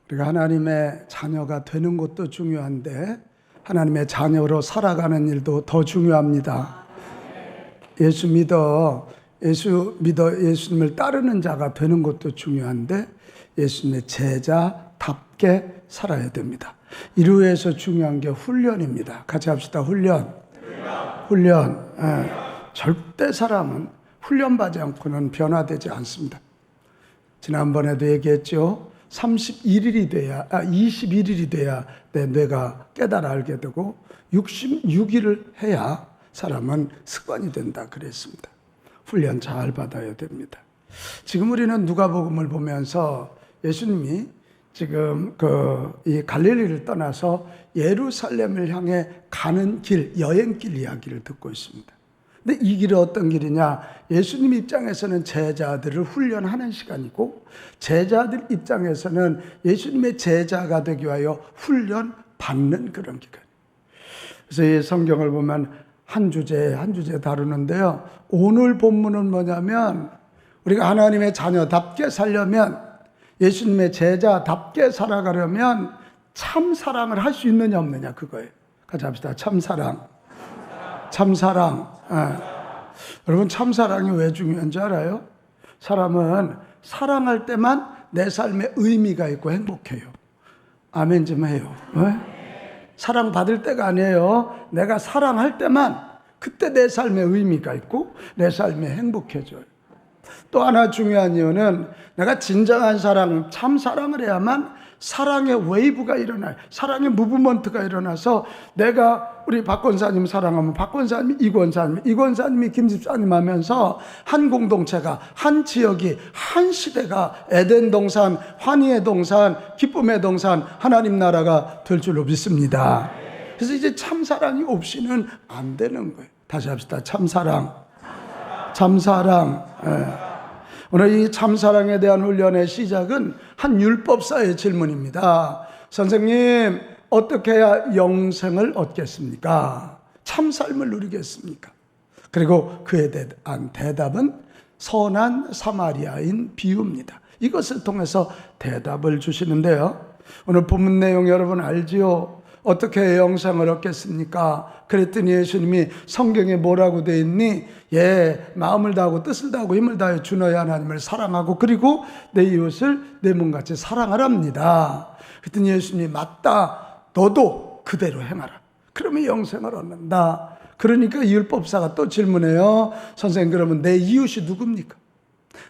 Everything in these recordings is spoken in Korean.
우리가 하나님의 자녀가 되는 것도 중요한데 하나님의 자녀로 살아가는 일도 더 중요합니다. 예수 믿어 예수님을 따르는 자가 되는 것도 중요한데 예수님의 제자답게 살아야 됩니다. 이를 위해서 중요한 게 훈련입니다. 같이 합시다. 훈련. 절대 사람은 훈련받지 않고는 변화되지 않습니다. 지난번에도 얘기했죠. 21일이 돼야 21일이 돼야 내 뇌가 깨달아 알게 되고 66일을 해야 사람은 습관이 된다 그랬습니다. 훈련 잘 받아야 됩니다. 지금 우리는 누가복음을 보면서 예수님이 지금 이 갈릴리를 떠나서 예루살렘을 향해 가는 길, 여행길 이야기를 듣고 있습니다. 근데 이 길이 어떤 길이냐? 예수님 입장에서는 제자들을 훈련하는 시간이고 제자들 입장에서는 예수님의 제자가 되기 위하여 훈련받는 그런 기간이에요. 그래서 이 성경을 보면 한 주제 다루는데요. 오늘 본문은 뭐냐면 우리가 하나님의 자녀답게 살려면 예수님의 제자답게 살아가려면 참 사랑을 할 수 있느냐 없느냐 그거예요. 같이 합시다. 참사랑. 여러분 참사랑이 왜 중요한지 알아요? 사람은 사랑할 때만 내 삶에 의미가 있고 행복해요. 아멘 좀 해요. 왜? 사랑받을 때가 아니에요. 내가 사랑할 때만 그때 내 삶에 의미가 있고 내 삶에 행복해져요. 또 하나 중요한 이유는 내가 진정한 사랑, 참 사랑을 해야만 사랑의 웨이브가 일어나요. 사랑의 무브먼트가 일어나서 내가 우리 박 권사님 사랑하면 박 권사님이 이 권사님이 김 집사님 하면서 한 공동체가, 한 지역이, 한 시대가 에덴 동산, 환희의 동산, 기쁨의 동산, 하나님 나라가 될 줄로 믿습니다. 그래서 이제 참사랑이 없이는 안 되는 거예요. 다시 합시다. 참사랑. 오늘 이 참사랑에 대한 훈련의 시작은 한 율법사의 질문입니다. 선생님, 어떻게 해야 영생을 얻겠습니까? 참삶을 누리겠습니까? 그리고 그에 대한 대답은 선한 사마리아인 비유입니다. 이것을 통해서 대답을 주시는데요. 오늘 본문 내용 여러분 알지요? 어떻게 영생을 얻겠습니까? 그랬더니 예수님이 성경에 뭐라고 되어 있니? 마음을 다하고 뜻을 다하고 힘을 다해 주 너의 하나님을 사랑하고 그리고 내 이웃을 내 몸같이 사랑하랍니다. 그랬더니 예수님이 맞다. 너도 그대로 행하라. 그러면 영생을 얻는다. 그러니까 율법사가 또 질문해요. 선생님 그러면 내 이웃이 누굽니까?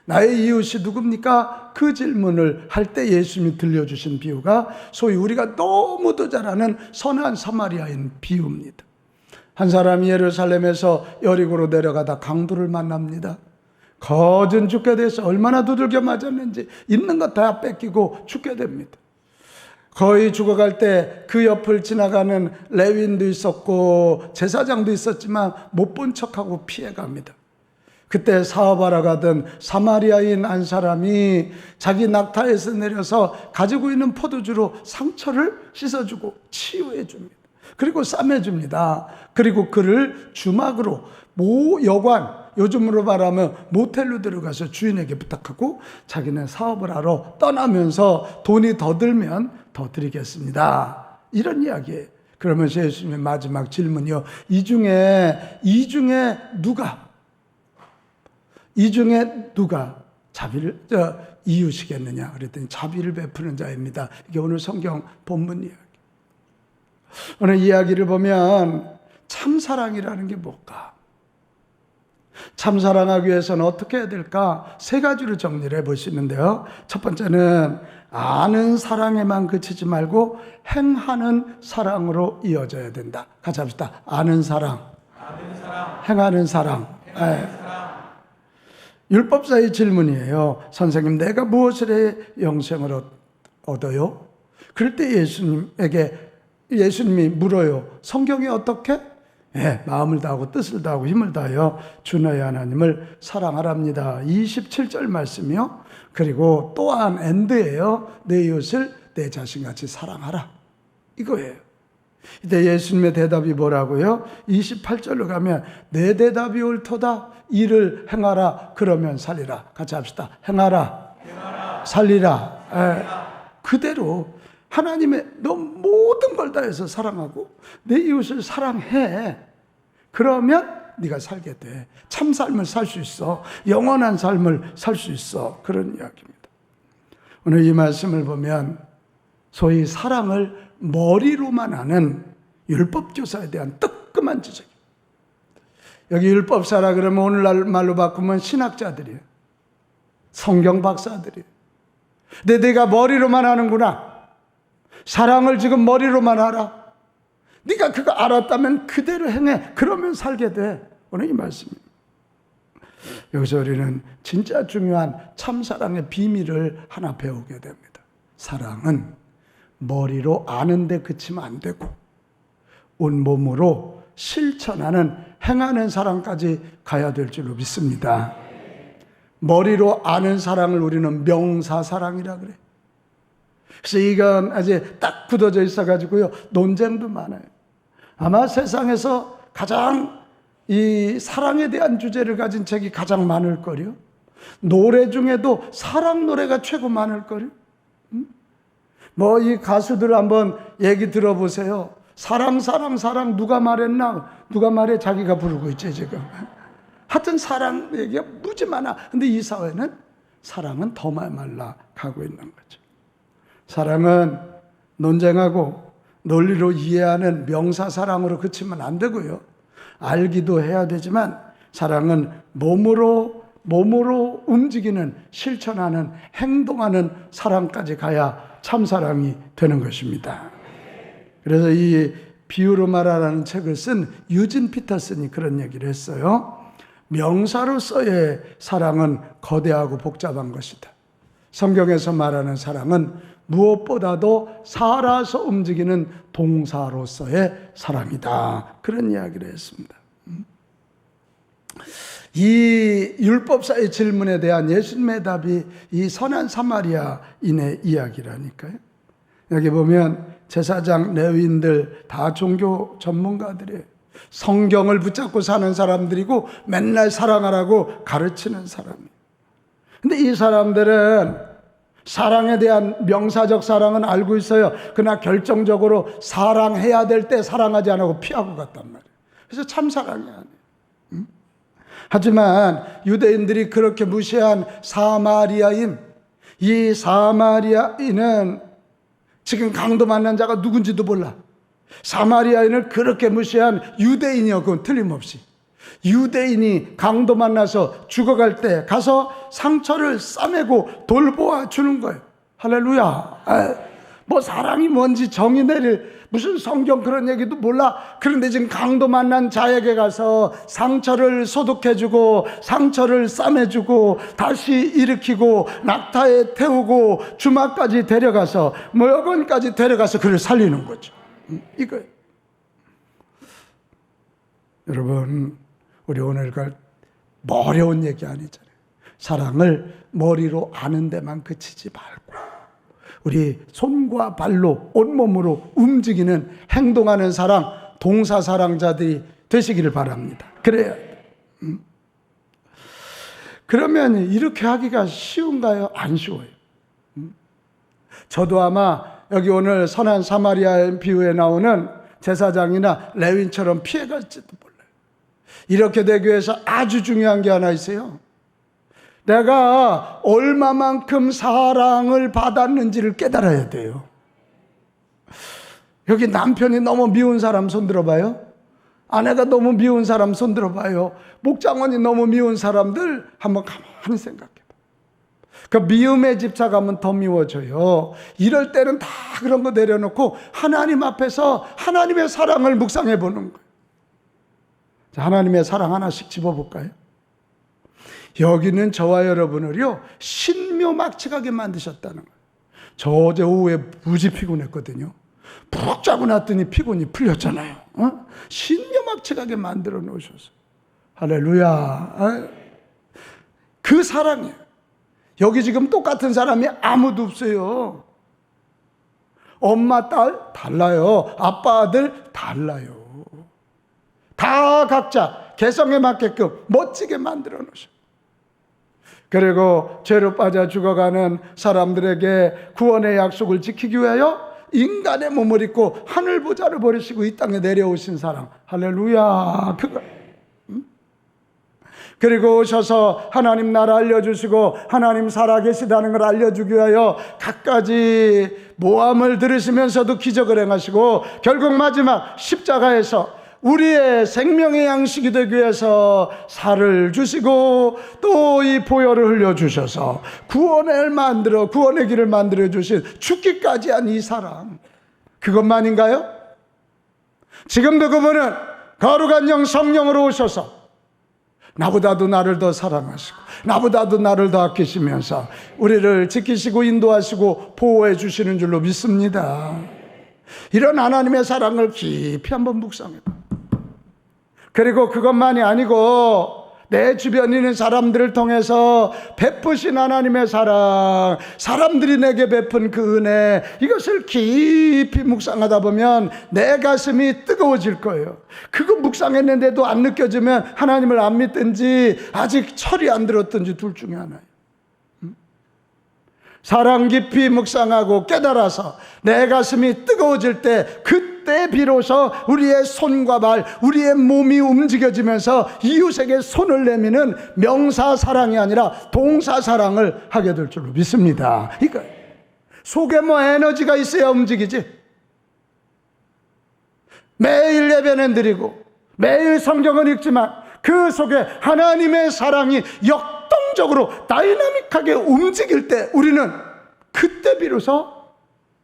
나의 이웃이 누굽니까? 그 질문을 할 때 예수님이 들려주신 비유가 소위 우리가 너무도 잘 아는 선한 사마리아인 비유입니다. 한 사람이 예루살렘에서 여리고로 내려가다 강도를 만납니다. 거진 죽게 돼서 얼마나 두들겨 맞았는지 있는 것 다 뺏기고 죽게 됩니다. 거의 죽어갈 때 그 옆을 지나가는 레위인도 있었고 제사장도 있었지만 못 본 척하고 피해갑니다. 그때 사업하러 가던 사마리아인 한 사람이 자기 낙타에서 내려서 가지고 있는 포도주로 상처를 씻어주고 치유해 줍니다. 그리고 싸매줍니다. 그리고 그를 주막으로 여관, 요즘으로 말하면 모텔로 들어가서 주인에게 부탁하고 자기는 사업을 하러 떠나면서 돈이 더 들면 더 드리겠습니다. 이런 이야기예요. 그러면서 예수님의 마지막 질문이요. 이 중에 누가 자비를 이웃이겠느냐? 그랬더니 자비를 베푸는 자입니다. 이게 오늘 성경 본문 이야기. 오늘 이야기를 보면 참사랑이라는 게 뭘까? 참사랑하기 위해서는 어떻게 해야 될까? 세 가지로 정리를 해보시는데요. 첫 번째는 아는 사랑에만 그치지 말고 행하는 사랑으로 이어져야 된다. 같이 합시다. 아는 사랑. 행하는 사랑. 율법사의 질문이에요. 선생님, 내가 무엇을 해 영생을 얻어요? 그럴 때 예수님이 물어요. 성경이 어떻게? 마음을 다하고 뜻을 다하고 힘을 다하여 주 너의 하나님을 사랑하랍니다. 27절 말씀이요. 그리고 또한 엔드예요. 내 이웃을 내 자신같이 사랑하라. 이거예요. 이때 예수님의 대답이 뭐라고요? 28절로 가면 내 대답이 옳도다. 이를 행하라. 그러면 살리라. 같이 합시다. 행하라. 살리라. 그대로 하나님의 너 모든 걸 다해서 사랑하고 내 이웃을 사랑해. 그러면 네가 살게 돼. 참 삶을 살 수 있어. 영원한 삶을 살 수 있어. 그런 이야기입니다. 오늘 이 말씀을 보면 소위 사랑을 머리로만 아는 율법교사에 대한 뜨끔한 지적입니다. 여기 율법사라 그러면 오늘날 말로 바꾸면 신학자들이에요. 성경 박사들이에요. 근데 내가 머리로만 아는구나. 사랑을 지금 머리로만 알아. 네가 그거 알았다면 그대로 행해. 그러면 살게 돼. 오늘 이 말씀입니다. 여기서 우리는 진짜 중요한 참사랑의 비밀을 하나 배우게 됩니다. 사랑은 머리로 아는데 그치면 안 되고 온몸으로 실천하는 행하는 사랑까지 가야 될 줄로 믿습니다. 머리로 아는 사랑을 우리는 명사사랑이라 그래요. 그래서 이건 아직 딱 굳어져 있어가지고요, 논쟁도 많아요. 아마 세상에서 가장 이 사랑에 대한 주제를 가진 책이 가장 많을 거요. 노래 중에도 사랑 노래가 최고 많을 거요. 뭐 이 가수들 한번 얘기 들어보세요. 사랑 사랑 사랑 누가 말했나? 누가 말해? 자기가 부르고 있지 지금. 하여튼 사랑 얘기가 무지 많아. 근데 이 사회는 사랑은 더 말라 가고 있는 거죠. 사랑은 논쟁하고 논리로 이해하는 명사사랑으로 그치면 안 되고요. 알기도 해야 되지만 사랑은 몸으로 움직이는, 실천하는, 행동하는 사랑까지 가야 참사랑이 되는 것입니다. 그래서 이 비유로 말하라는 책을 쓴 유진 피터슨이 그런 얘기를 했어요. 명사로서의 사랑은 거대하고 복잡한 것이다. 성경에서 말하는 사랑은 무엇보다도 살아서 움직이는 동사로서의 사랑이다. 그런 이야기를 했습니다. 이 율법사의 질문에 대한 예수님의 답이 이 선한 사마리아인의 이야기라니까요. 여기 보면 제사장, 레위인들 다 종교 전문가들이에요. 성경을 붙잡고 사는 사람들이고 맨날 사랑하라고 가르치는 사람이에요. 근데 이 사람들은 사랑에 대한 명사적 사랑은 알고 있어요. 그러나 결정적으로 사랑해야 될 때 사랑하지 않고 피하고 갔단 말이에요. 그래서 참사랑이 아니에요. 하지만 유대인들이 그렇게 무시한 사마리아인, 이 사마리아인은 지금 강도 만난 자가 누군지도 몰라. 사마리아인을 그렇게 무시한 유대인이요. 그건 틀림없이. 유대인이 강도 만나서 죽어갈 때 가서 상처를 싸매고 돌보아 주는 거예요. 할렐루야. 뭐 사랑이 뭔지 정의 내릴 무슨 성경 그런 얘기도 몰라. 그런데 지금 강도 만난 자에게 가서 상처를 소독해주고 상처를 싸매주고 다시 일으키고 낙타에 태우고 주막까지 데려가서 여관까지 데려가서 그를 살리는 거죠. 이거예요. 여러분, 우리 오늘 뭐 어려운 얘기 아니잖아요. 사랑을 머리로 아는 데만 그치지 말고 우리 손과 발로 온몸으로 움직이는, 행동하는 사랑, 동사사랑자들이 되시기를 바랍니다. 그래야 그러면 이렇게 하기가 쉬운가요? 안 쉬워요. 저도 아마 여기 오늘 선한 사마리아인 비유에 나오는 제사장이나 레위인처럼 피해갈지도 몰라요. 이렇게 되기 위해서 아주 중요한 게 하나 있어요. 내가 얼마만큼 사랑을 받았는지를 깨달아야 돼요. 여기 남편이 너무 미운 사람 손 들어봐요. 아내가 너무 미운 사람 손 들어봐요. 목장원이 너무 미운 사람들 한번 가만히 생각해봐. 그 미움에 집착하면 더 미워져요. 이럴 때는 다 그런 거 내려놓고 하나님 앞에서 하나님의 사랑을 묵상해 보는 거예요. 자, 하나님의 사랑 하나씩 집어볼까요? 여기는 저와 여러분을요 신묘막측하게 만드셨다는 거예요. 저 어제 오후에 무지 피곤했거든요. 푹 자고 났더니 피곤이 풀렸잖아요. 신묘막측하게 만들어 놓으셨어요. 할렐루야. 그 사랑이에요. 여기 지금 똑같은 사람이 아무도 없어요. 엄마, 딸 달라요. 아빠, 아들 달라요. 다 각자 개성에 맞게끔 멋지게 만들어 놓으셔. 그리고 죄로 빠져 죽어가는 사람들에게 구원의 약속을 지키기 위하여 인간의 몸을 입고 하늘 보좌를 버리시고 이 땅에 내려오신 사랑. 할렐루야. 그리고 오셔서 하나님 나라 알려주시고 하나님 살아계시다는 걸 알려주기 위하여 갖가지 모함을 들으시면서도 기적을 행하시고 결국 마지막 십자가에서 우리의 생명의 양식이 되기 위해서 살을 주시고 또 이 보혈을 흘려주셔서 구원의 길을 만들어 주신 죽기까지 한 이 사랑, 그것만인가요? 지금도 그분은 거룩한 영 성령으로 오셔서 나보다도 나를 더 사랑하시고 나보다도 나를 더 아끼시면서 우리를 지키시고 인도하시고 보호해 주시는 줄로 믿습니다. 이런 하나님의 사랑을 깊이 한번 묵상해 봐. 그리고 그것만이 아니고 내 주변에 있는 사람들을 통해서 베푸신 하나님의 사랑, 사람들이 내게 베푼 그 은혜, 이것을 깊이 묵상하다 보면 내 가슴이 뜨거워질 거예요. 그거 묵상했는데도 안 느껴지면 하나님을 안 믿든지 아직 철이 안 들었든지 둘 중에 하나예요. 사랑 깊이 묵상하고 깨달아서 내 가슴이 뜨거워질 때 그때 비로소 우리의 손과 발, 우리의 몸이 움직여지면서 이웃에게 손을 내미는 명사 사랑이 아니라 동사 사랑을 하게 될 줄로 믿습니다. 그러니까 속에 뭐 에너지가 있어야 움직이지. 매일 예배는 드리고 매일 성경을 읽지만 그 속에 하나님의 사랑이 역동적으로 다이나믹하게 움직일 때 우리는 그때 비로소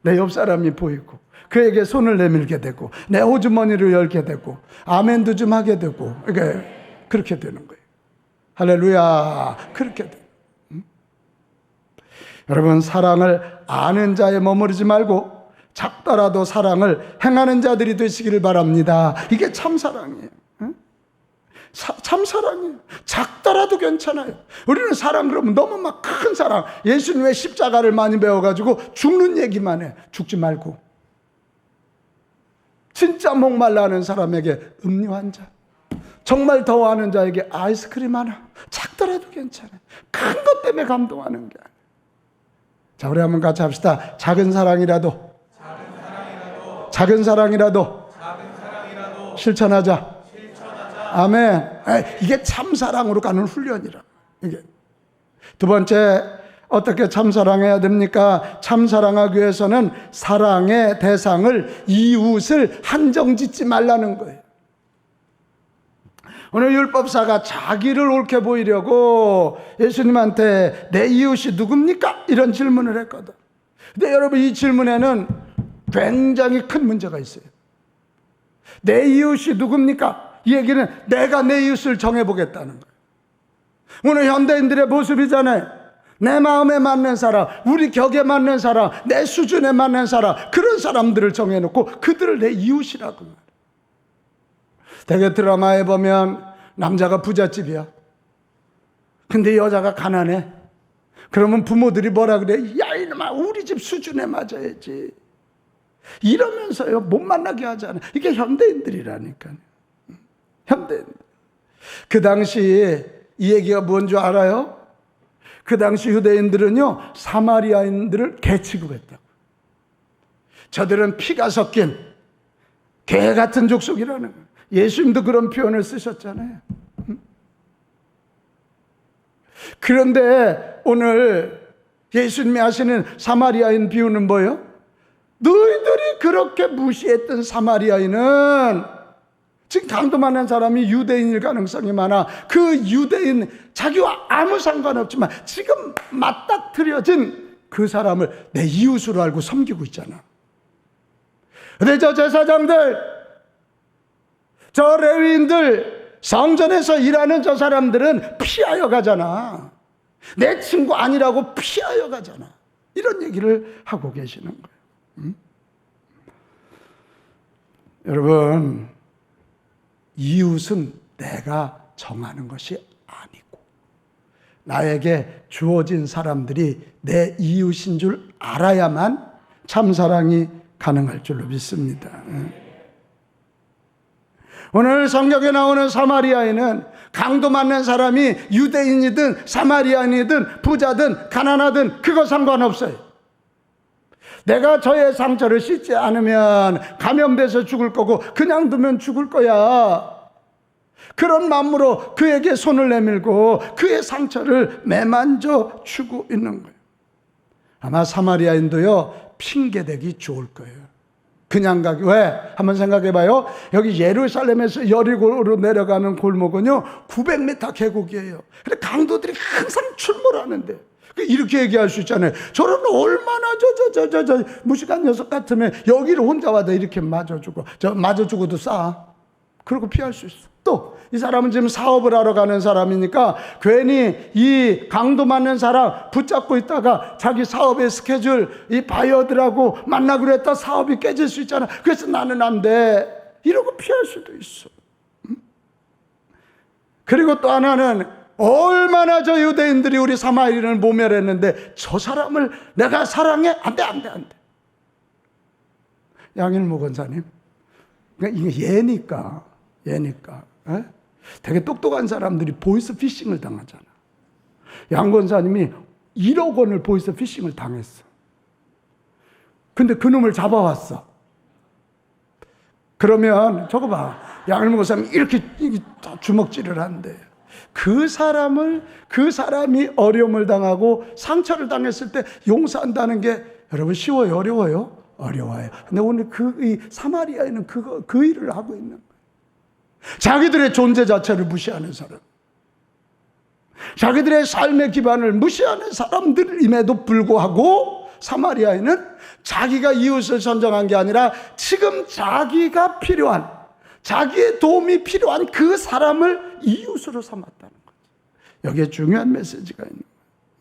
내 옆 사람이 보이고 그에게 손을 내밀게 되고 내 호주머니를 열게 되고 아멘도 좀 하게 되고 그렇게 되는 거예요. 할렐루야. 그렇게 돼요. 여러분, 사랑을 아는 자에 머무르지 말고 작더라도 사랑을 행하는 자들이 되시기를 바랍니다. 이게 참 사랑이에요. 참 사랑이에요. 작더라도 괜찮아요. 우리는 사랑 그러면 너무 막 큰 사랑, 예수님의 십자가를 많이 배워가지고 죽는 얘기만 해. 죽지 말고 진짜 목말라 하는 사람에게 음료 한 잔, 정말 더워하는 자에게 아이스크림 하나, 작더라도 괜찮아요. 큰 것 때문에 감동하는 게 아니에요. 자, 우리 한번 같이 합시다. 작은 사랑이라도 실천하자. 아멘. 이게 참사랑으로 가는 훈련이라. 이게 두 번째, 어떻게 참사랑해야 됩니까? 참사랑하기 위해서는 사랑의 대상을, 이웃을 한정 짓지 말라는 거예요. 오늘 율법사가 자기를 옳게 보이려고 예수님한테 내 이웃이 누굽니까? 이런 질문을 했거든. 근데 여러분, 이 질문에는 굉장히 큰 문제가 있어요. 내 이웃이 누굽니까? 이 얘기는 내가 내 이웃을 정해보겠다는 거예요. 오늘 현대인들의 모습이잖아요. 내 마음에 맞는 사람, 우리 격에 맞는 사람, 내 수준에 맞는 사람, 그런 사람들을 정해놓고 그들을 내 이웃이라고 말해요. 대개 드라마에 보면 남자가 부잣집이야. 근데 여자가 가난해. 그러면 부모들이 뭐라 그래? 야, 이놈아, 우리 집 수준에 맞아야지. 이러면서요, 못 만나게 하잖아요. 이게 현대인들이라니까요. 현대인. 그 당시 이 얘기가 뭔 줄 알아요? 그 당시 유대인들은요, 사마리아인들을 개 취급했다고. 저들은 피가 섞인 개 같은 족속이라는 거예요. 예수님도 그런 표현을 쓰셨잖아요. 그런데 오늘 예수님이 하시는 사마리아인 비유는 뭐예요? 너희들이 그렇게 무시했던 사마리아인은 지금 감동하는 사람이 유대인일 가능성이 많아. 그 유대인, 자기와 아무 상관없지만 지금 맞닥뜨려진 그 사람을 내 이웃으로 알고 섬기고 있잖아. 근데 저 제사장들, 저 레위인들, 성전에서 일하는 저 사람들은 피하여 가잖아. 내 친구 아니라고 피하여 가잖아. 이런 얘기를 하고 계시는 거예요. 여러분, 이웃은 내가 정하는 것이 아니고 나에게 주어진 사람들이 내 이웃인 줄 알아야만 참사랑이 가능할 줄로 믿습니다. 오늘 성경에 나오는 사마리아인은 강도 맞는 사람이 유대인이든 사마리아인이든 부자든 가난하든 그거 상관없어요. 내가 저의 상처를 씻지 않으면 감염돼서 죽을 거고 그냥 두면 죽을 거야. 그런 마음으로 그에게 손을 내밀고 그의 상처를 매만져 주고 있는 거예요. 아마 사마리아인도요, 핑계대기 좋을 거예요. 그냥 가기. 왜? 한번 생각해 봐요. 여기 예루살렘에서 여리고로 내려가는 골목은요 900m 계곡이에요. 근데 강도들이 항상 출몰하는데 이렇게 얘기할 수 있잖아요. 저런 얼마나 저 무식한 녀석 같으면 여기를 혼자 와도 이렇게 맞아주고 맞아주고도 싸. 그러고 피할 수 있어. 또 이 사람은 지금 사업을 하러 가는 사람이니까 괜히 이 강도 맞는 사람 붙잡고 있다가 자기 사업의 스케줄 이 바이어들하고 만나기로 했다 사업이 깨질 수 있잖아. 그래서 나는 안 돼. 이러고 피할 수도 있어. 그리고 또 하나는 얼마나 저 유대인들이 우리 사마리아인을 모멸했는데 저 사람을 내가 사랑해? 안 돼. 양일모 권사님, 이게 예니까. 에? 되게 똑똑한 사람들이 보이스 피싱을 당하잖아. 양 권사님이 1억 원을 보이스 피싱을 당했어. 근데 그놈을 잡아왔어. 그러면 저거 봐, 양일모 권사님이 이렇게 주먹질을 한대. 그 사람이 어려움을 당하고 상처를 당했을 때 용서한다는 게 여러분 쉬워요? 어려워요? 어려워요. 근데 오늘 이 사마리아인은 그 일을 하고 있는 거예요. 자기들의 존재 자체를 무시하는 사람, 자기들의 삶의 기반을 무시하는 사람들임에도 불구하고 사마리아인은 자기가 이웃을 선정한 게 아니라 지금 자기가 필요한, 자기의 도움이 필요한 그 사람을 이웃으로 삼았다는 거죠. 여기에 중요한 메시지가 있는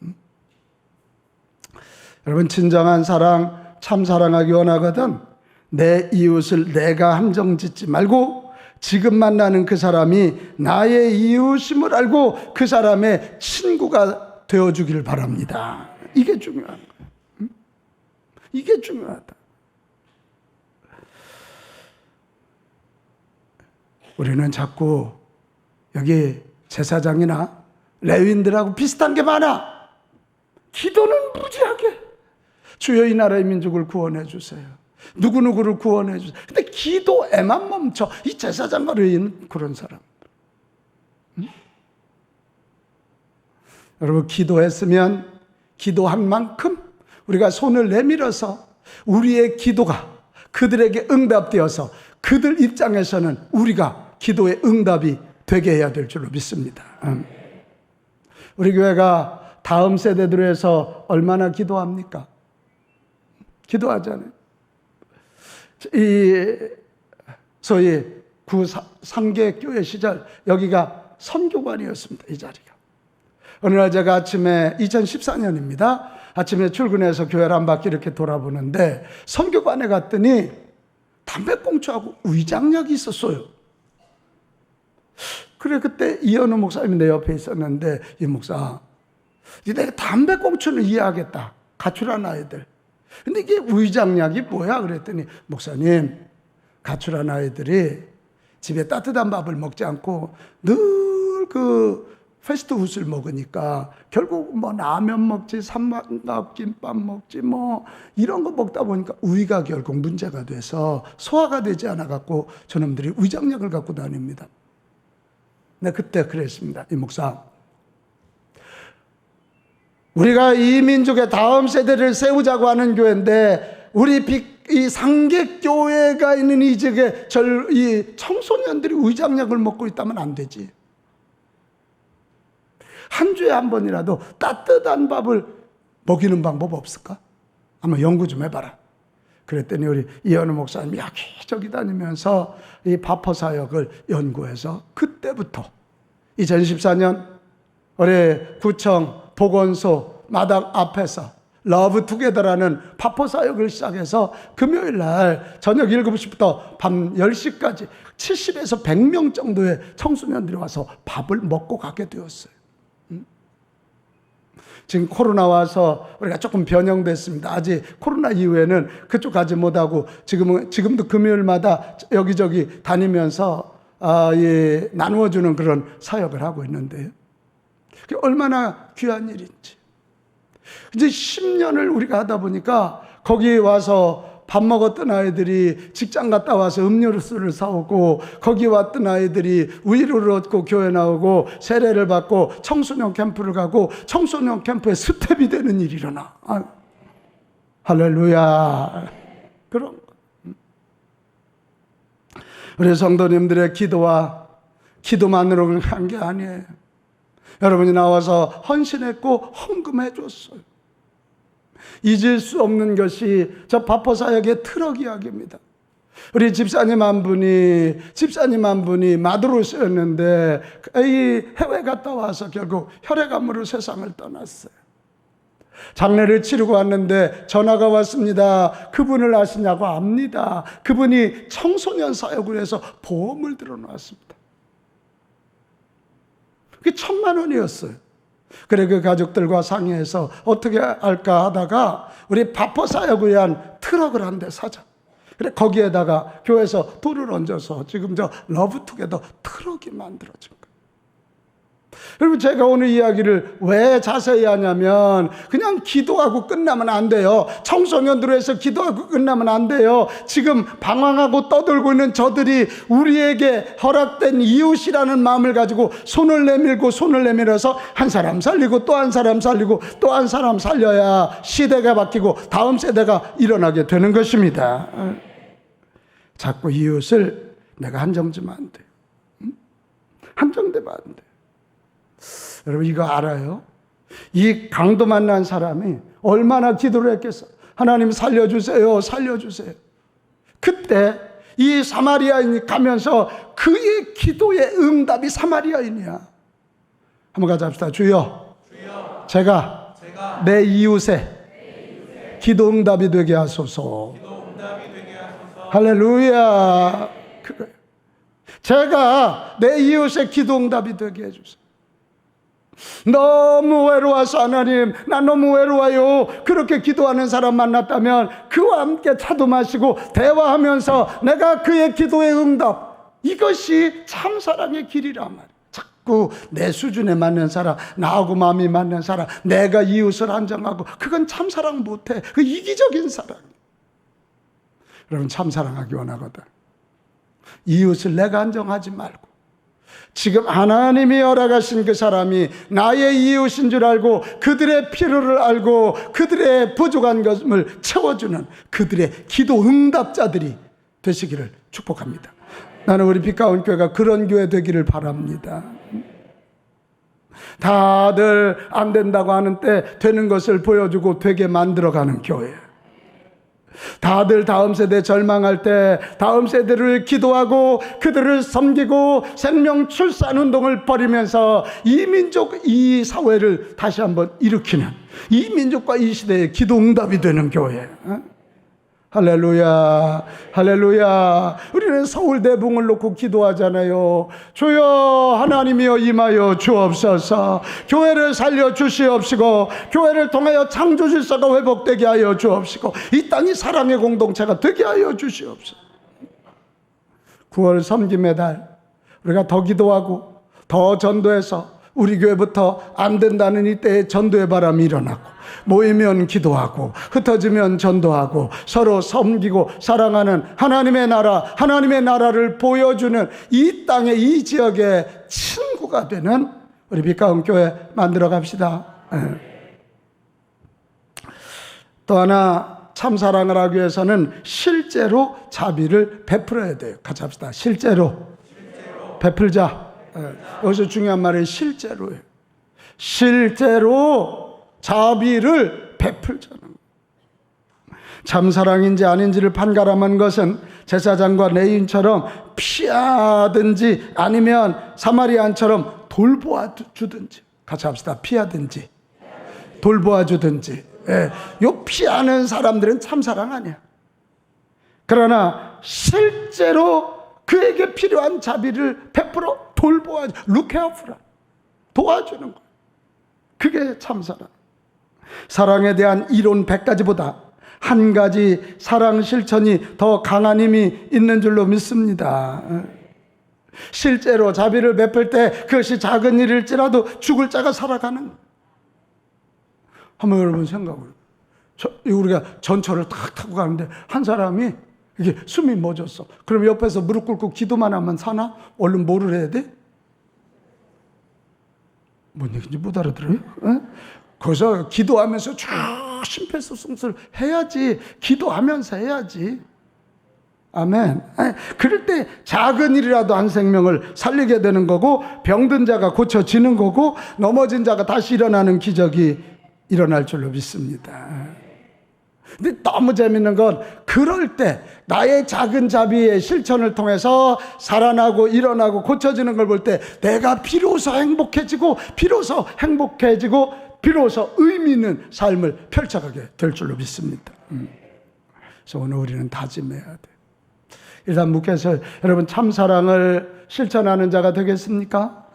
거예요. 여러분, 진정한 사랑, 참 사랑하기 원하거든 내 이웃을 내가 한정 짓지 말고 지금 만나는 그 사람이 나의 이웃임을 알고 그 사람의 친구가 되어주기를 바랍니다. 이게 중요한 거예요. 이게 중요하다. 우리는 자꾸 여기 제사장이나 레위인들하고 비슷한 게 많아. 기도는 무지하게 주여 이 나라의 민족을 구원해 주세요. 누구누구를 구원해 주세요. 근데 기도에만 멈춰. 이 제사장과 레위인은 그런 사람. 여러분, 기도했으면 기도한 만큼 우리가 손을 내밀어서 우리의 기도가 그들에게 응답되어서 그들 입장에서는 우리가 기도의 응답이 되게 해야 될 줄로 믿습니다. 우리 교회가 다음 세대들을 위해서 얼마나 기도합니까? 기도하잖아요. 이 소위 상계교회 시절 여기가 선교관이었습니다. 이 자리가. 어느 날 제가 아침에 2014년입니다. 아침에 출근해서 교회를 한 바퀴 이렇게 돌아보는데 선교관에 갔더니 담배꽁초하고 위장약이 있었어요. 그래, 그때 이현우 목사님이 내 옆에 있었는데, 이 목사, 내가 담배꽁초는 이해하겠다. 가출한 아이들. 근데 이게 위장약이 뭐야? 그랬더니, 목사님, 가출한 아이들이 집에 따뜻한 밥을 먹지 않고 늘 패스트푸드를 먹으니까 결국 라면 먹지, 삼각김밥 먹지, 이런 거 먹다 보니까 위가 결국 문제가 돼서 소화가 되지 않아갖고 저놈들이 위장약을 갖고 다닙니다. 네, 그때 그랬습니다. 이 목사, 우리가 이 민족의 다음 세대를 세우자고 하는 교회인데 우리 이 상계교회가 있는 이 지역에 이 청소년들이 위장약을 먹고 있다면 안 되지. 한 주에 한 번이라도 따뜻한 밥을 먹이는 방법 없을까? 한번 연구 좀 해봐라. 그랬더니 우리 이현우 목사님이 여기저기 다니면서 이 바퍼 사역을 연구해서 그때부터 2014년 우리 구청 보건소 마당 앞에서 러브 투게더라는 바퍼 사역을 시작해서 금요일 날 저녁 7시부터 밤 10시까지 70에서 100명 정도의 청소년들이 와서 밥을 먹고 가게 되었어요. 지금 코로나 와서 우리가 조금 변형됐습니다. 아직 코로나 이후에는 그쪽 가지 못하고 지금도 금요일마다 여기저기 다니면서 나누어주는 그런 사역을 하고 있는데요. 그게 얼마나 귀한 일인지. 이제 10년을 우리가 하다 보니까 거기 와서 밥 먹었던 아이들이 직장 갔다 와서 음료수를 사오고, 거기 왔던 아이들이 위로를 얻고 교회 나오고 세례를 받고 청소년 캠프를 가고 청소년 캠프에 스텝이 되는 일이 일어나. 할렐루야. 그런 거. 우리 성도님들의 기도만으로 한 게 아니에요. 여러분이 나와서 헌신했고 헌금해 줬어요. 잊을 수 없는 것이 저 바포사역의 트럭 이야기입니다. 우리 집사님 한 분이 마드로스였는데 이 해외 갔다 와서 결국 혈액암으로 세상을 떠났어요. 장례를 치르고 왔는데 전화가 왔습니다. 그분을 아시냐고. 압니다. 그분이 청소년 사역을 해서 보험을 들어놨습니다. 그게 1,000만 원이었어요. 그래 그 가족들과 상의해서 어떻게 할까 하다가 우리 바포 사역을 위한 트럭을 한 대 사자. 그래 거기에다가 교회에서 돈을 얹어서 지금 저 러브투게더 트럭이 만들어진 거예요. 여러분, 제가 오늘 이야기를 왜 자세히 하냐면 그냥 기도하고 끝나면 안 돼요. 청소년들을 해서 기도하고 끝나면 안 돼요. 지금 방황하고 떠들고 있는 저들이 우리에게 허락된 이웃이라는 마음을 가지고 손을 내밀어서 한 사람 살리고 또 한 사람 살리고 또 한 사람 살려야 시대가 바뀌고 다음 세대가 일어나게 되는 것입니다. 자꾸 이웃을 내가 한정지면 안 돼요. 한정되면 안 돼요. 여러분 이거 알아요? 이 강도 만난 사람이 얼마나 기도를 했겠어. 하나님 살려주세요, 살려주세요. 그때 이 사마리아인이 가면서 그의 기도의 응답이 사마리아인이야. 한번 같이 합시다. 주여, 제가 내 이웃의 기도 응답이 되게 하소서. 할렐루야. 그거예요. 제가 내 이웃의 기도 응답이 되게 해주세요. 너무 외로워서 하나님 나 너무 외로워요. 그렇게 기도하는 사람 만났다면 그와 함께 차도 마시고 대화하면서 내가 그의 기도의 응답, 이것이 참사랑의 길이란 말이에요. 자꾸 내 수준에 맞는 사람, 나하고 마음이 맞는 사람, 내가 이웃을 한정하고, 그건 참사랑 못해. 그 이기적인 사랑. 여러분 참사랑하기 원하거든. 이웃을 내가 한정하지 말고 지금 하나님이 허락하신 그 사람이 나의 이웃인 줄 알고 그들의 필요를 알고 그들의 부족한 것을 채워주는 그들의 기도 응답자들이 되시기를 축복합니다. 나는 우리 빛가운 교회가 그런 교회 되기를 바랍니다. 다들 안 된다고 하는 때 되는 것을 보여주고 되게 만들어가는 교회. 다들 다음 세대 절망할 때 다음 세대를 기도하고 그들을 섬기고 생명 출산 운동을 벌이면서 이 민족, 이 사회를 다시 한번 일으키는, 이 민족과 이 시대의 기도 응답이 되는 교회. 할렐루야, 할렐루야. 우리는 서울 대붕을 놓고 기도하잖아요. 주여 하나님이여 임하여 주옵소서. 교회를 살려 주시옵시고 교회를 통하여 창조 질서가 회복되게 하여 주옵시고 이 땅이 사랑의 공동체가 되게 하여 주시옵소서. 9월 섬김의 달, 우리가 더 기도하고 더 전도해서 우리 교회부터 안 된다는 이때에 전도의 바람이 일어나고, 모이면 기도하고 흩어지면 전도하고 서로 섬기고 사랑하는 하나님의 나라를 보여주는 이 땅의 이 지역의 친구가 되는 우리 빛가운 교회 만들어 갑시다. 또 하나 참사랑을 하기 위해서는 실제로 자비를 베풀어야 돼요. 같이 합시다. 실제로 베풀자. 여기서 중요한 말은 실제로예요. 실제로 자비를 베풀자는 거예요. 참사랑인지 아닌지를 판가름한 것은 제사장과 레위인처럼 피하든지 아니면 사마리아인처럼 돌보아 주든지. 같이 합시다. 피하든지 돌보아 주든지. 요 피하는 사람들은 참사랑 아니야. 그러나 실제로 그에게 필요한 자비를 베풀어 돌보아, 루케아프라, 도와주는 거예요. 그게 참사랑. 사랑에 대한 이론 100가지보다 한 가지 사랑 실천이 더 강한 힘이 있는 줄로 믿습니다. 실제로 자비를 베풀 때 그것이 작은 일일지라도 죽을 자가 살아가는 거예요. 한번 여러분 생각을. 우리가 전철을 탁 타고 가는데 한 사람이 이게 숨이 멎었어. 그럼 옆에서 무릎 꿇고 기도만 하면 사나? 얼른 뭐를 해야 돼? 뭔 얘기인지 못 알아들어요? 에? 거기서 기도하면서 쭉 심폐소생술을 해야지. 기도하면서 해야지. 아멘. 그럴 때 작은 일이라도 한 생명을 살리게 되는 거고, 병든 자가 고쳐지는 거고, 넘어진 자가 다시 일어나는 기적이 일어날 줄로 믿습니다. 근데 너무 재밌는 건 그럴 때 나의 작은 자비의 실천을 통해서 살아나고 일어나고 고쳐지는 걸 볼 때 내가 비로소 행복해지고 비로소 의미 있는 삶을 펼쳐가게 될 줄로 믿습니다. 그래서 오늘 우리는 다짐해야 돼. 일단 묻겠어요. 여러분 참사랑을 실천하는 자가 되겠습니까?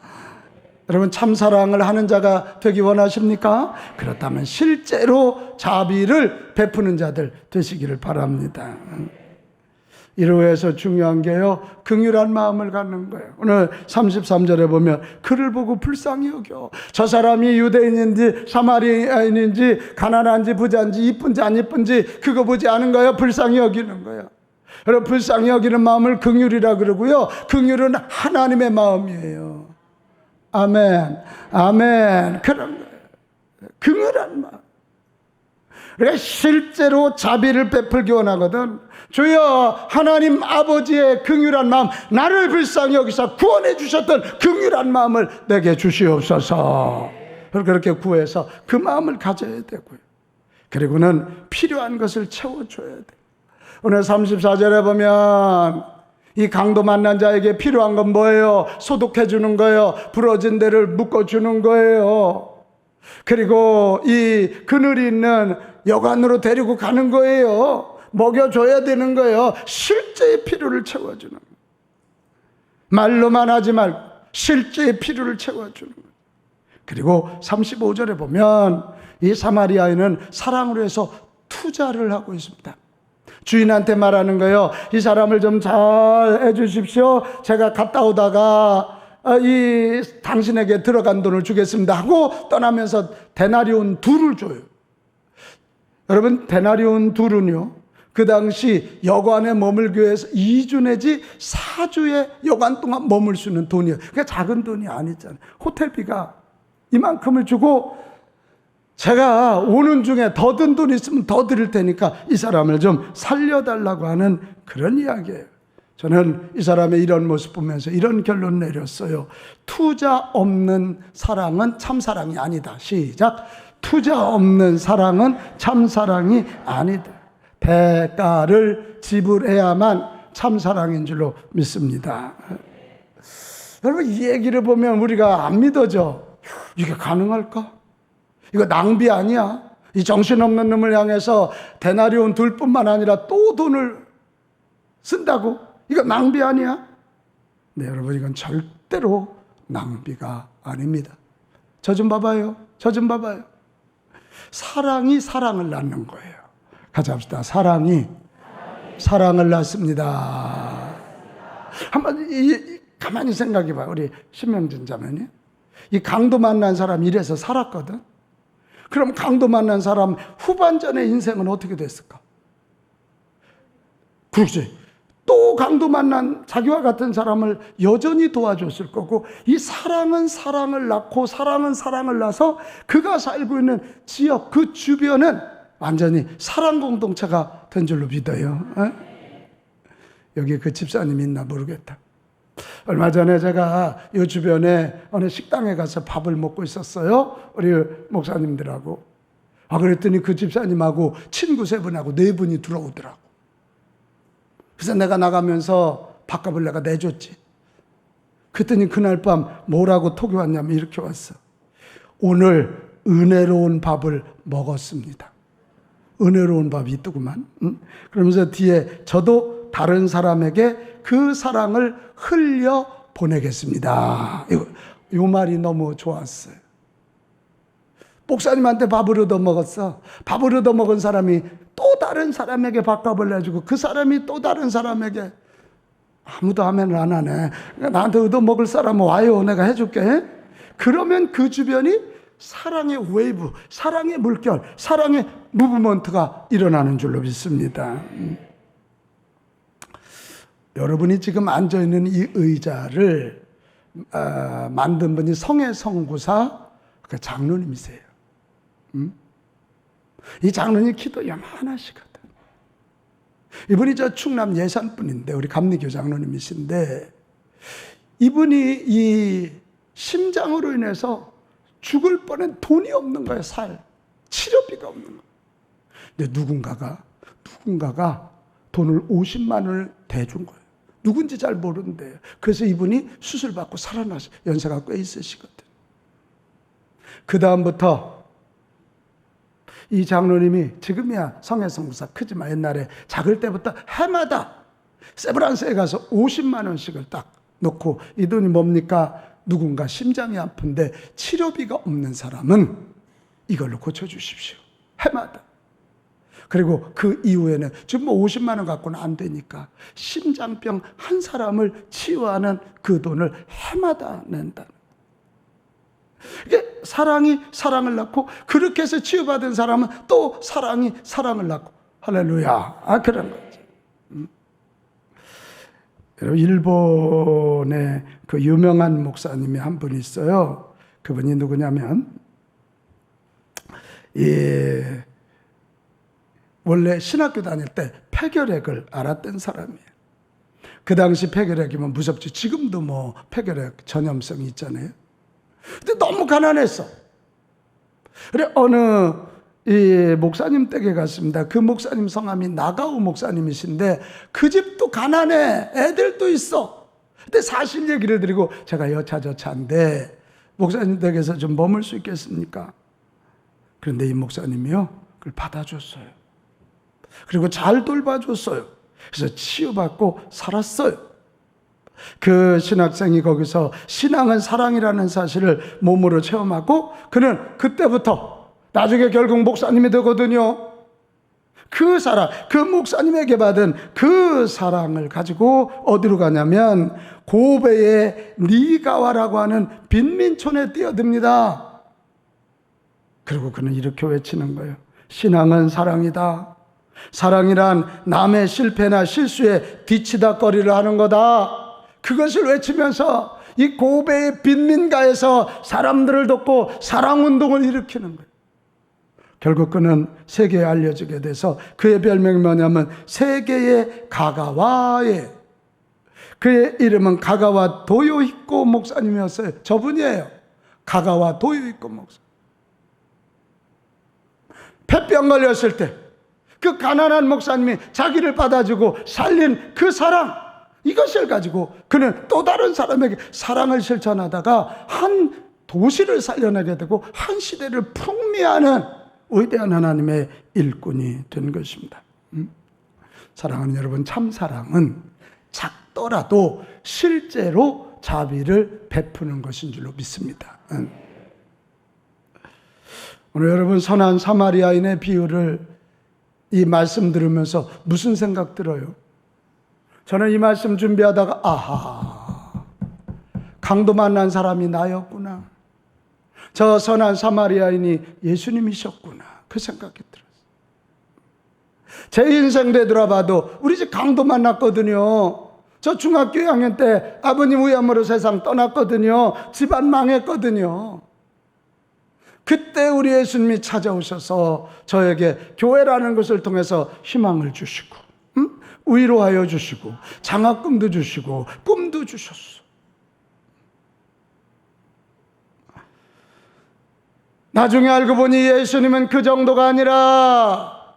여러분 참사랑을 하는 자가 되기 원하십니까? 그렇다면 실제로 자비를 베푸는 자들 되시기를 바랍니다. 이로 해서 중요한 게요, 긍휼한 마음을 갖는 거예요. 오늘 33절에 보면 그를 보고 불쌍히 여겨. 저 사람이 유대인인지 사마리아인인지 가난한지 부자인지 이쁜지 안 이쁜지 그거 보지 않은 거예요. 불쌍히 여기는 거예요. 여러분 불쌍히 여기는 마음을 긍휼이라 그러고요, 긍휼은 하나님의 마음이에요. 아멘, 아멘. 그런 거예요. 긍휼한 마음. 우리가 실제로 자비를 베풀기 원하거든. 주여 하나님 아버지의 긍휼한 마음, 나를 불쌍히 여기서 구원해 주셨던 긍휼한 마음을 내게 주시옵소서. 그렇게 구해서 그 마음을 가져야 되고요. 그리고는 필요한 것을 채워줘야 돼요. 오늘 34절에 보면 이 강도 만난 자에게 필요한 건 뭐예요? 소독해 주는 거예요. 부러진 데를 묶어주는 거예요. 그리고 이 그늘이 있는 여관으로 데리고 가는 거예요. 먹여줘야 되는 거예요. 실제의 필요를 채워주는 거예요. 말로만 하지 말고 실제의 필요를 채워주는 거예요. 그리고 35절에 보면 이 사마리아인은 사랑으로 해서 투자를 하고 있습니다. 주인한테 말하는 거예요. 이 사람을 좀 잘 해주십시오. 제가 갔다 오다가 이 당신에게 들어간 돈을 주겠습니다 하고 떠나면서 데나리온 둘을 줘요. 여러분 데나리온 둘은요, 그 당시 여관에 머물기 위해서 2주 내지 4주의 여관 동안 머물 수 있는 돈이에요. 그러니까 작은 돈이 아니잖아요. 호텔비가 이만큼을 주고 제가 오는 중에 더 든 돈 있으면 더 드릴 테니까 이 사람을 좀 살려달라고 하는 그런 이야기예요. 저는 이 사람의 이런 모습 보면서 이런 결론 내렸어요. 투자 없는 사랑은 참사랑이 아니다. 시작. 투자 없는 사랑은 참사랑이 아니다. 대가를 지불해야만 참사랑인 줄로 믿습니다. 여러분 이 얘기를 보면 우리가 안 믿어져. 이게 가능할까? 이거 낭비 아니야? 이 정신없는 놈을 향해서 데나리온 둘뿐만 아니라 또 돈을 쓴다고? 이거 낭비 아니야? 네, 여러분 이건 절대로 낭비가 아닙니다. 저 좀 봐봐요. 저 좀 봐봐요. 사랑이 사랑을 낳는 거예요. 같이 합시다. 사랑이 사랑을 낳습니다. 한번 가만히 생각해봐요. 우리 신명진 자매님. 이 강도 만난 사람 이래서 살았거든. 그럼 강도 만난 사람 후반전의 인생은 어떻게 됐을까? 그렇지. 또 강도 만난 자기와 같은 사람을 여전히 도와줬을 거고, 이 사랑은 사랑을 낳고 사랑은 사랑을 낳아서 그가 살고 있는 지역 그 주변은 완전히 사랑 공동체가 된 줄로 믿어요. 여기 그 집사님 있나 모르겠다. 얼마 전에 제가 이 주변에 어느 식당에 가서 밥을 먹고 있었어요. 우리 목사님들하고. 그랬더니 그 집사님하고 친구 3분하고 4분이 들어오더라고. 그래서 내가 나가면서 밥값을 내가 내줬지. 그랬더니 그날 밤 뭐라고 톡이 왔냐면 이렇게 왔어. 오늘 은혜로운 밥을 먹었습니다. 은혜로운 밥이 있더구만. 그러면서 뒤에 저도 다른 사람에게 그 사랑을 흘려 보내겠습니다. 이 말이 너무 좋았어요. 목사님한테 밥을 얻어먹었어. 밥을 얻어먹은 사람이 또 다른 사람에게 밥값을 내주고 그 사람이 또 다른 사람에게 아무도 아멘을 안 하네. 그러니까 나한테 얻어먹을 사람은 와요. 내가 해줄게. 그러면 그 주변이 사랑의 웨이브, 사랑의 물결, 사랑의 무브먼트가 일어나는 줄로 믿습니다. 여러분이 지금 앉아있는 이 의자를 만든 분이 성혜성구사 그 장로님이세요. 이 장로님 키도 요만하시거든. 이분이 저 충남 예산분인데 우리 감리교 장로님이신데 이분이 이 심장으로 인해서 죽을 뻔한 돈이 없는 거예요. 치료비가 없는 거예요. 근데 누군가가 돈을 50만 원을 대준 거예요. 누군지 잘 모르는데요. 그래서 이분이 수술받고 살아나서 연세가 꽤 있으시거든. 그 다음부터 이 장로님이 지금이야 성혜성구사 크지만 옛날에 작을 때부터 해마다 세브란스에 가서 50만 원씩을 딱 놓고 이 돈이 뭡니까? 누군가 심장이 아픈데 치료비가 없는 사람은 이걸로 고쳐주십시오. 해마다. 그리고 그 이후에는 지금 뭐 50만 원 갖고는 안 되니까 심장병 한 사람을 치유하는 그 돈을 해마다 낸다는. 이게 사랑이 사랑을 낳고 그렇게 해서 치유받은 사람은 또 사랑이 사랑을 낳고 할렐루야. 그런 거죠. 여러분 일본의 그 유명한 목사님이 한 분 있어요. 그분이 누구냐면 원래 신학교 다닐 때 폐결핵을 알았던 사람이에요. 그 당시 폐결핵이면 무섭지. 지금도 뭐 폐결핵 전염성이 있잖아요. 근데 너무 가난했어. 그래 어느 이 목사님 댁에 갔습니다. 그 목사님 성함이 나가우 목사님이신데 그 집도 가난해. 애들도 있어. 근데 사실 얘기를 드리고 제가 여차저차인데 목사님 댁에서 좀 머물 수 있겠습니까? 그런데 이 목사님이요 그걸 받아줬어요. 그리고 잘 돌봐줬어요. 그래서 치유받고 살았어요. 그 신학생이 거기서 신앙은 사랑이라는 사실을 몸으로 체험하고 그는 그때부터 나중에 결국 목사님이 되거든요. 그 사랑, 그 목사님에게 받은 그 사랑을 가지고 어디로 가냐면 고베의 니가와라고 하는 빈민촌에 뛰어듭니다. 그리고 그는 이렇게 외치는 거예요. 신앙은 사랑이다. 사랑이란 남의 실패나 실수에 뒤치다거리를 하는 거다. 그것을 외치면서 이 고베의 빈민가에서 사람들을 돕고 사랑운동을 일으키는 거예요. 결국 그는 세계에 알려지게 돼서 그의 별명이 뭐냐면 세계의 가가와에, 그의 이름은 가가와 도요히코 목사님이었어요. 저분이에요. 가가와 도요히코 목사. 폐병 걸렸을 때 그 가난한 목사님이 자기를 받아주고 살린 그 사랑, 이것을 가지고 그는 또 다른 사람에게 사랑을 실천하다가 한 도시를 살려내게 되고 한 시대를 풍미하는 위대한 하나님의 일꾼이 된 것입니다. 사랑하는 여러분, 참 사랑은 작더라도 실제로 자비를 베푸는 것인 줄로 믿습니다. 오늘 여러분 선한 사마리아인의 비유를 이 말씀 들으면서 무슨 생각 들어요? 저는 이 말씀 준비하다가 아하, 강도 만난 사람이 나였구나. 저 선한 사마리아인이 예수님이셨구나. 그 생각이 들었어요. 제 인생 되돌아봐도 우리 집 강도 만났거든요. 저 중학교 2학년 때 아버님 위암으로 세상 떠났거든요. 집안 망했거든요. 그때 우리 예수님이 찾아오셔서 저에게 교회라는 것을 통해서 희망을 주시고 위로하여 주시고 장학금도 주시고 꿈도 주셨어. 나중에 알고 보니 예수님은 그 정도가 아니라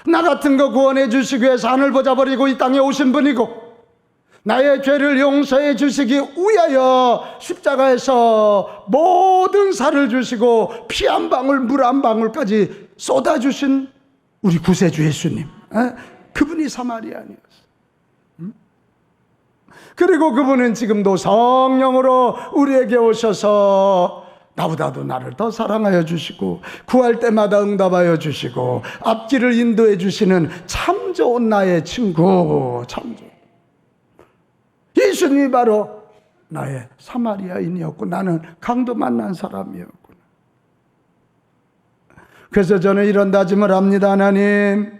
나 같은 거 구원해 주시기 위해서 하늘 보자 버리고 이 땅에 오신 분이고 나의 죄를 용서해 주시기 위하여 십자가에서 모든 살을 주시고 피 한 방울 물 한 방울까지 쏟아주신 우리 구세주 예수님, 그분이 사마리아인이었어요. 그리고 그분은 지금도 성령으로 우리에게 오셔서 나보다도 나를 더 사랑하여 주시고 구할 때마다 응답하여 주시고 앞길을 인도해 주시는 참 좋은 나의 친구, 참 좋은. 예수님이 바로 나의 사마리아인이었고 나는 강도 만난 사람이었구나. 그래서 저는 이런 다짐을 합니다. 하나님,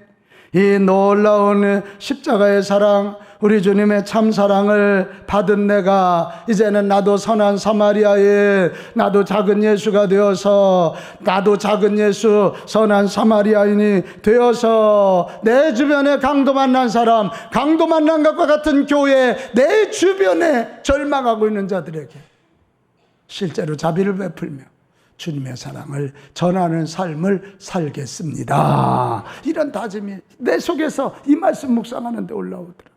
이 놀라운 십자가의 사랑, 우리 주님의 참 사랑을 받은 내가 이제는 나도 선한 사마리아인, 나도 작은 예수가 되어서, 나도 작은 예수 선한 사마리아인이 되어서 내 주변에 강도 만난 사람, 강도 만난 것과 같은 교회, 내 주변에 절망하고 있는 자들에게 실제로 자비를 베풀며 주님의 사랑을 전하는 삶을 살겠습니다. 이런 다짐이 내 속에서 이 말씀 묵상하는데 올라오더라.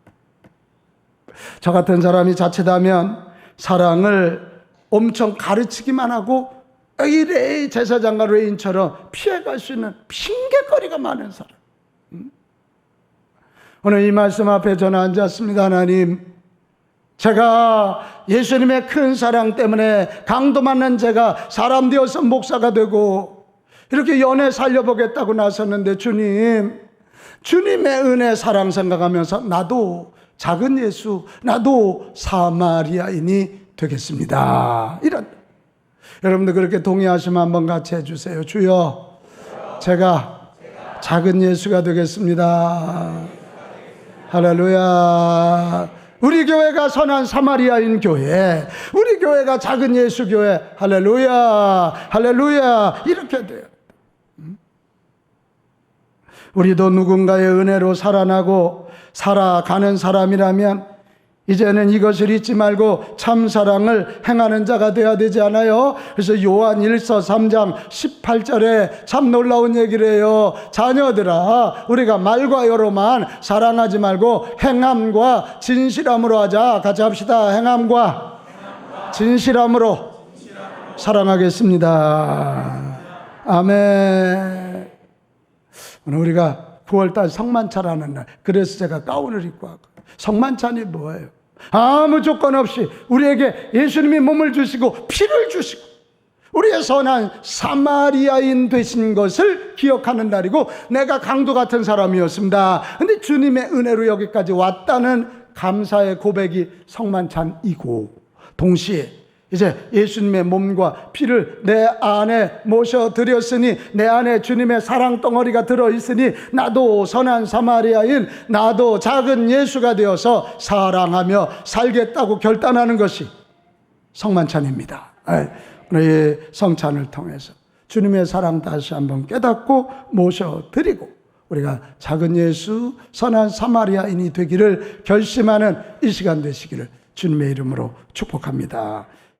저 같은 사람이 자칫하면 사랑을 엄청 가르치기만 하고 레이 제사장과 레인처럼 피해갈 수 있는 핑계거리가 많은 사람. 오늘 이 말씀 앞에 저는 앉았습니다. 하나님, 제가 예수님의 큰 사랑 때문에 강도 맞는 제가 사람 되어서 목사가 되고 이렇게 연애 살려보겠다고 나섰는데 주님, 주님의 은혜 사랑 생각하면서 나도 작은 예수, 나도 사마리아인이 되겠습니다. 이런, 여러분들 그렇게 동의하시면 한번 같이 해주세요. 주여, 제가 작은 예수가 되겠습니다. 할렐루야. 우리 교회가 선한 사마리아인 교회, 우리 교회가 작은 예수 교회. 할렐루야, 할렐루야. 이렇게 돼요. 우리도 누군가의 은혜로 살아나고 살아가는 사람이라면 이제는 이것을 잊지 말고 참 사랑을 행하는 자가 되어야 되지 않아요? 그래서 요한 1서 3장 18절에 참 놀라운 얘기를 해요. 자녀들아, 우리가 말과 여로만 사랑하지 말고 행함과 진실함으로 하자. 같이 합시다. 행함과 진실함으로 사랑하겠습니다. 아멘. 오늘 우리가 9월달 성만찬하는 날, 그래서 제가 가운을 입고 하고, 성만찬이 뭐예요? 아무 조건 없이 우리에게 예수님이 몸을 주시고 피를 주시고 우리의 선한 사마리아인 되신 것을 기억하는 날이고, 내가 강도 같은 사람이었습니다. 근데 주님의 은혜로 여기까지 왔다는 감사의 고백이 성만찬이고, 동시에 이제 예수님의 몸과 피를 내 안에 모셔드렸으니, 내 안에 주님의 사랑 덩어리가 들어있으니 나도 선한 사마리아인, 나도 작은 예수가 되어서 사랑하며 살겠다고 결단하는 것이 성만찬입니다. 오늘 이 성찬을 통해서 주님의 사랑 다시 한번 깨닫고 모셔드리고, 우리가 작은 예수 선한 사마리아인이 되기를 결심하는 이 시간 되시기를 주님의 이름으로 축복합니다.